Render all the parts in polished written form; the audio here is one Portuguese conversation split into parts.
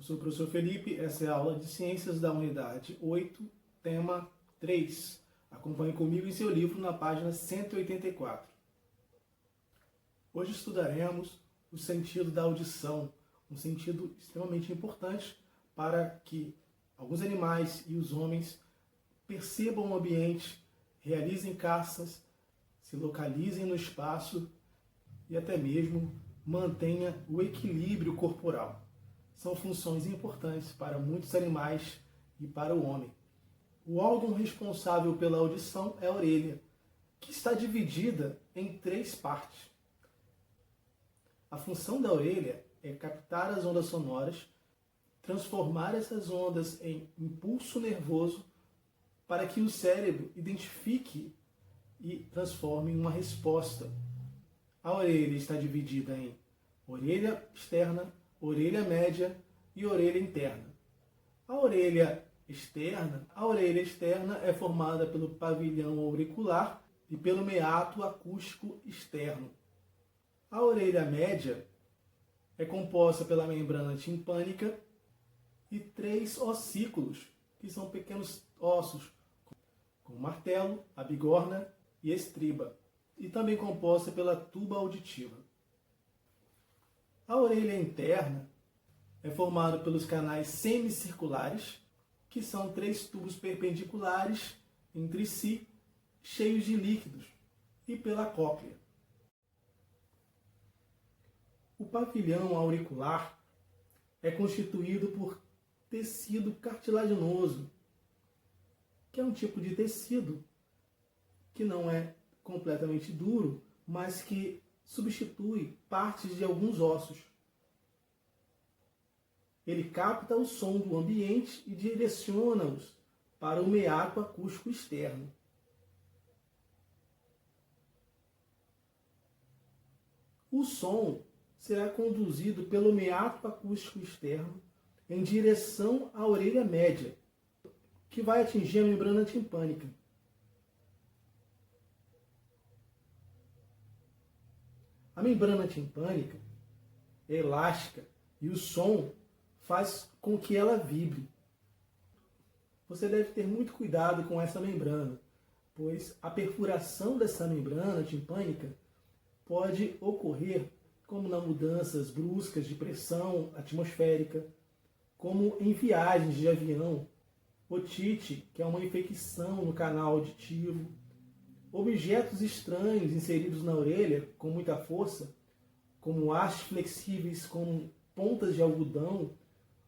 sou o professor Felipe, essa é a aula de Ciências da Unidade 8, tema 3. Acompanhe comigo em seu livro na página 184. Hoje estudaremos o sentido da audição, um sentido extremamente importante para que alguns animais e os homens percebam o ambiente, realizem caças, se localizem no espaço e até mesmo mantenha o equilíbrio corporal. São funções importantes para muitos animais e para o homem. O órgão responsável pela audição é a orelha, que está dividida em 3 partes. A função da orelha é captar as ondas sonoras, transformar essas ondas em impulso nervoso para que o cérebro identifique e transforme em uma resposta. A orelha está dividida em orelha externa, orelha média e orelha interna. A orelha externa é formada pelo pavilhão auricular e pelo meato acústico externo. A orelha média é composta pela membrana timpânica e 3 ossículos, que são pequenos ossos, como o martelo, a bigorna e a estriba, e também composta pela tuba auditiva. A orelha interna é formada pelos canais semicirculares, que são 3 tubos perpendiculares entre si, cheios de líquidos, e pela cóclea. O pavilhão auricular é constituído por tecido cartilaginoso, que é um tipo de tecido que não é completamente duro, mas que substitui partes de alguns ossos. Ele capta o som do ambiente e direciona-os para o meato acústico externo. O som será conduzido pelo meato acústico externo em direção à orelha média, que vai atingir a membrana timpânica. A membrana timpânica é elástica e o som faz com que ela vibre. Você deve ter muito cuidado com essa membrana, pois a perfuração dessa membrana timpânica pode ocorrer como nas mudanças bruscas de pressão atmosférica, como em viagens de avião, otite, que é uma infecção no canal auditivo, objetos estranhos inseridos na orelha com muita força, como hastes flexíveis com pontas de algodão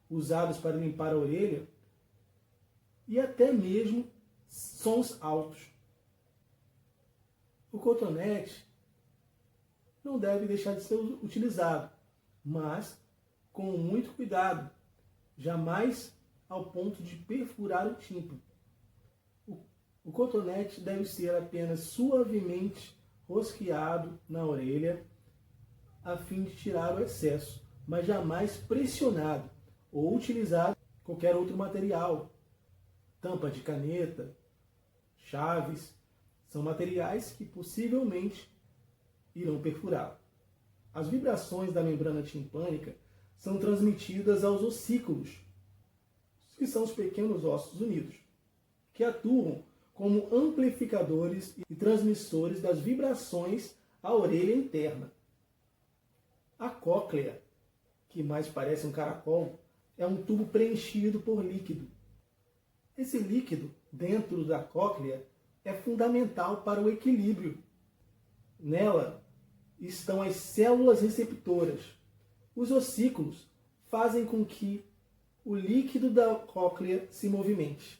usados para limpar a orelha, e até mesmo sons altos. O cotonete não deve deixar de ser utilizado, mas com muito cuidado, jamais ao ponto de perfurar o tímpano. O cotonete deve ser apenas suavemente rosqueado na orelha a fim de tirar o excesso, mas jamais pressionado ou utilizado qualquer outro material. Tampa de caneta, chaves, são materiais que possivelmente irão perfurá-lo. As vibrações da membrana timpânica são transmitidas aos ossículos, que são os pequenos ossos unidos, que atuam como amplificadores e transmissores das vibrações à orelha interna. A cóclea, que mais parece um caracol, é um tubo preenchido por líquido. Esse líquido, dentro da cóclea, é fundamental para o equilíbrio. Nela estão as células receptoras. Os ossículos fazem com que o líquido da cóclea se movimente.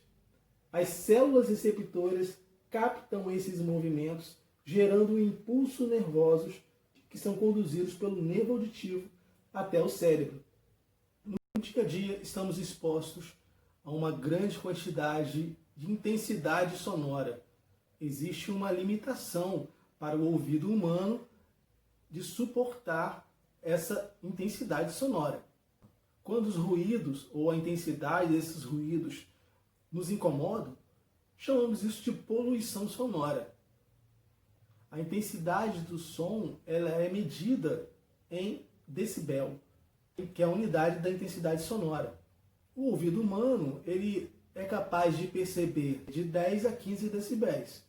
As células receptoras captam esses movimentos, gerando impulsos nervosos que são conduzidos pelo nervo auditivo até o cérebro. No dia a dia, estamos expostos a uma grande quantidade de intensidade sonora. Existe uma limitação para o ouvido humano de suportar essa intensidade sonora. Quando os ruídos ou a intensidade desses ruídos nos incomodam, chamamos isso de poluição sonora. A intensidade do som ela é medida em decibel. que é a unidade da intensidade sonora. O ouvido humano, ele é capaz de perceber de 10 a 15 decibéis.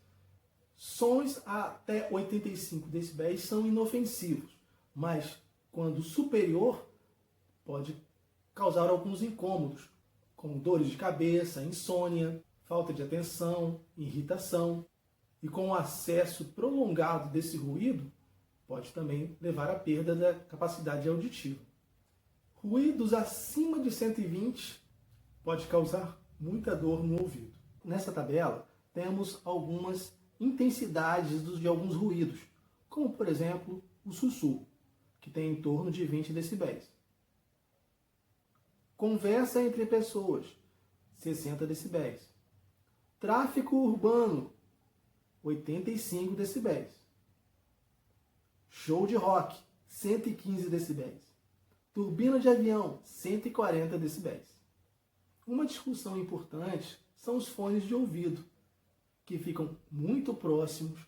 Sons até 85 decibéis são inofensivos, mas quando superior, pode causar alguns incômodos, como dores de cabeça, insônia, falta de atenção, irritação. E com o acesso prolongado desse ruído, pode também levar à perda da capacidade auditiva. Ruídos acima de 120 pode causar muita dor no ouvido. Nessa tabela, temos algumas intensidades de alguns ruídos, como, por exemplo, o sussurro, que tem em torno de 20 decibéis. Conversa entre pessoas, 60 decibéis. Tráfego urbano, 85 decibéis. Show de rock, 115 decibéis. Turbina de avião, 140 decibéis. Uma discussão importante são os fones de ouvido, que ficam muito próximos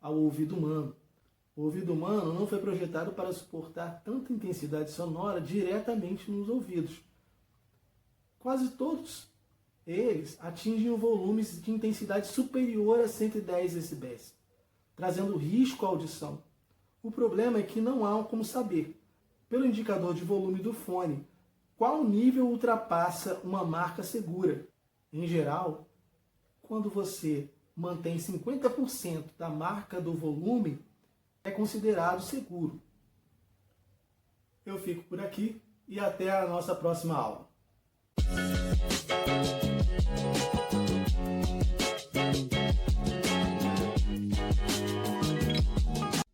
ao ouvido humano. O ouvido humano não foi projetado para suportar tanta intensidade sonora diretamente nos ouvidos. Quase todos eles atingem volumes de intensidade superior a 110 decibéis, trazendo risco à audição. O problema é que não há como saber, pelo indicador de volume do fone, qual nível ultrapassa uma marca segura. Em geral, quando você mantém 50% da marca do volume, é considerado seguro. Eu fico por aqui e até a nossa próxima aula.